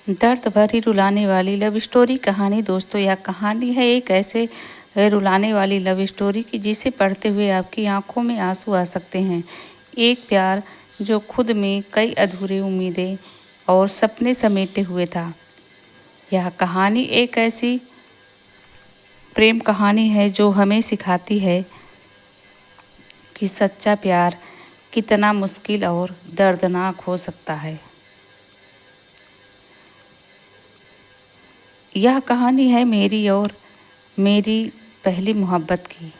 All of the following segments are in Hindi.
दर्द भरी रुलाने वाली लव स्टोरी कहानी। दोस्तों, यह कहानी है एक ऐसे रुलाने वाली लव स्टोरी की जिसे पढ़ते हुए आपकी आंखों में आंसू आ सकते हैं। एक प्यार जो खुद में कई अधूरे उम्मीदें और सपने समेटे हुए था। यह कहानी एक ऐसी प्रेम कहानी है जो हमें सिखाती है कि सच्चा प्यार कितना मुश्किल और दर्दनाक हो सकता है। यह कहानी है मेरी और मेरी पहली मोहब्बत की।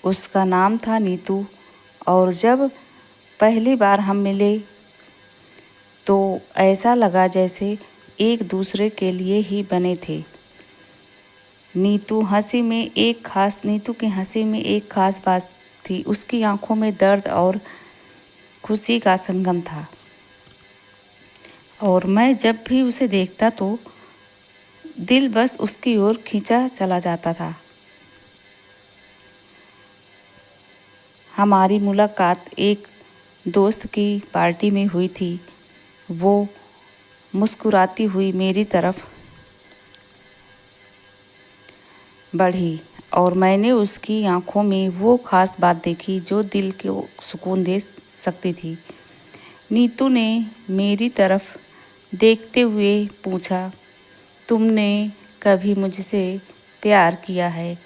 उसका नाम था नीतू, और जब पहली बार हम मिले तो ऐसा लगा जैसे एक दूसरे के लिए ही बने थे। नीतू की हंसी में एक खास बात थी। उसकी आंखों में दर्द और खुशी का संगम था, और मैं जब भी उसे देखता तो दिल बस उसकी ओर खींचा चला जाता था। हमारी मुलाकात एक दोस्त की पार्टी में हुई थी। वो मुस्कुराती हुई मेरी तरफ बढ़ी और मैंने उसकी आंखों में वो खास बात देखी जो दिल को सुकून दे सकती थी। नीतू ने मेरी तरफ देखते हुए पूछा, तुमने कभी मुझसे प्यार किया है?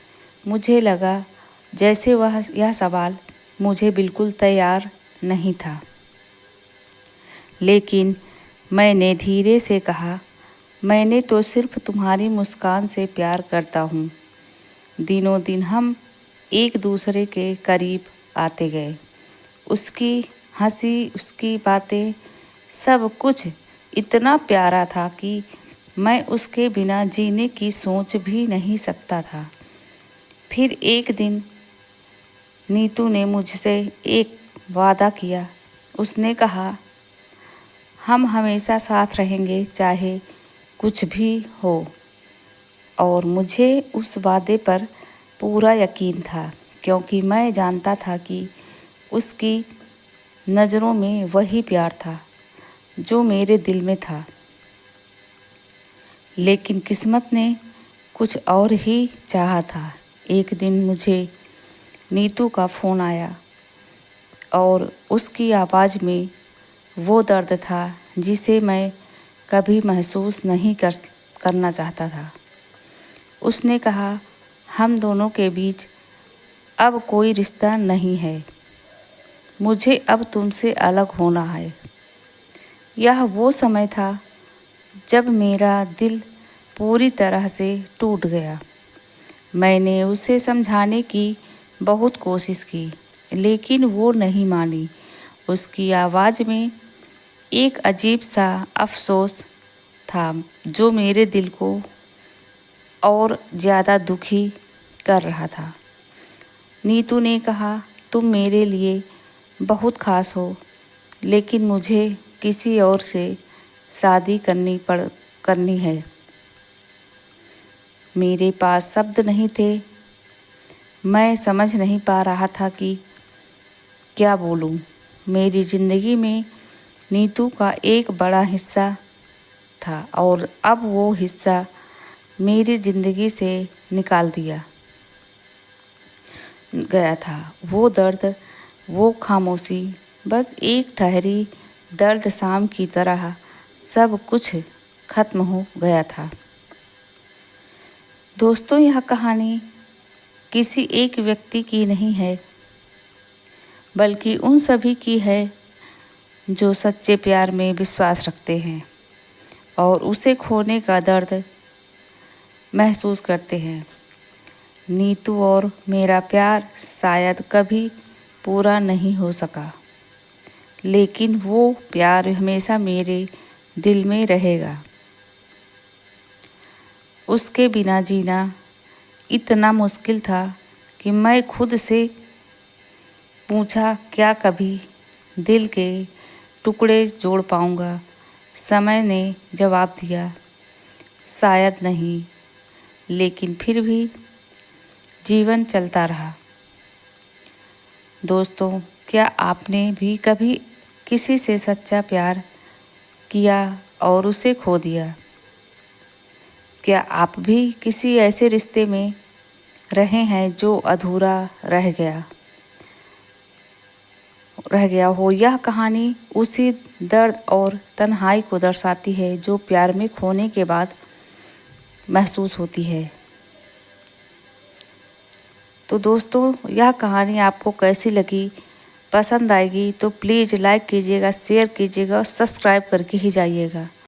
मुझे लगा जैसे यह सवाल मुझे बिल्कुल तैयार नहीं था, लेकिन मैंने धीरे से कहा, मैंने तो सिर्फ तुम्हारी मुस्कान से प्यार करता हूँ। दिनों दिन हम एक दूसरे के करीब आते गए। उसकी हंसी, उसकी बातें, सब कुछ इतना प्यारा था कि मैं उसके बिना जीने की सोच भी नहीं सकता था। फिर एक दिन नीतू ने मुझसे एक वादा किया। उसने कहा, हम हमेशा साथ रहेंगे चाहे कुछ भी हो। और मुझे उस वादे पर पूरा यकीन था, क्योंकि मैं जानता था कि उसकी नज़रों में वही प्यार था जो मेरे दिल में था। लेकिन किस्मत ने कुछ और ही चाहा था। एक दिन मुझे नीतू का फ़ोन आया, और उसकी आवाज़ में वो दर्द था जिसे मैं कभी महसूस नहीं करना चाहता था। उसने कहा, हम दोनों के बीच अब कोई रिश्ता नहीं है। मुझे अब तुमसे अलग होना है। यह वो समय था जब मेरा दिल पूरी तरह से टूट गया। मैंने उसे समझाने की बहुत कोशिश की, लेकिन वो नहीं मानी। उसकी आवाज़ में एक अजीब सा अफसोस था जो मेरे दिल को और ज़्यादा दुखी कर रहा था। नीतू ने कहा, तुम मेरे लिए बहुत खास हो, लेकिन मुझे किसी और से शादी करनी है। मेरे पास शब्द नहीं थे। मैं समझ नहीं पा रहा था कि क्या बोलूं। मेरी ज़िंदगी में नीतू का एक बड़ा हिस्सा था, और अब वो हिस्सा मेरी ज़िंदगी से निकाल दिया गया था। वो दर्द, वो खामोशी, बस एक ठहरी दर्द शाम की तरह सब कुछ खत्म हो गया था। दोस्तों, यह कहानी किसी एक व्यक्ति की नहीं है, बल्कि उन सभी की है जो सच्चे प्यार में विश्वास रखते हैं और उसे खोने का दर्द महसूस करते हैं। नीतू और मेरा प्यार शायद कभी पूरा नहीं हो सका, लेकिन वो प्यार हमेशा मेरे दिल में रहेगा। उसके बिना जीना इतना मुश्किल था कि मैं खुद से पूछा, क्या कभी दिल के टुकड़े जोड़ पाऊँगा? समय ने जवाब दिया, शायद नहीं। लेकिन फिर भी जीवन चलता रहा। दोस्तों, क्या आपने भी कभी किसी से सच्चा प्यार किया और उसे खो दिया। क्या आप भी किसी ऐसे रिश्ते में रहे हैं जो अधूरा रह गया हो? यह कहानी उसी दर्द और तन्हाई को दर्शाती है जो प्यार में खोने के बाद महसूस होती है। तो दोस्तों, यह कहानी आपको कैसी लगी? पसंद आएगी तो प्लीज़ लाइक कीजिएगा, शेयर कीजिएगा और सब्सक्राइब करके ही जाइएगा।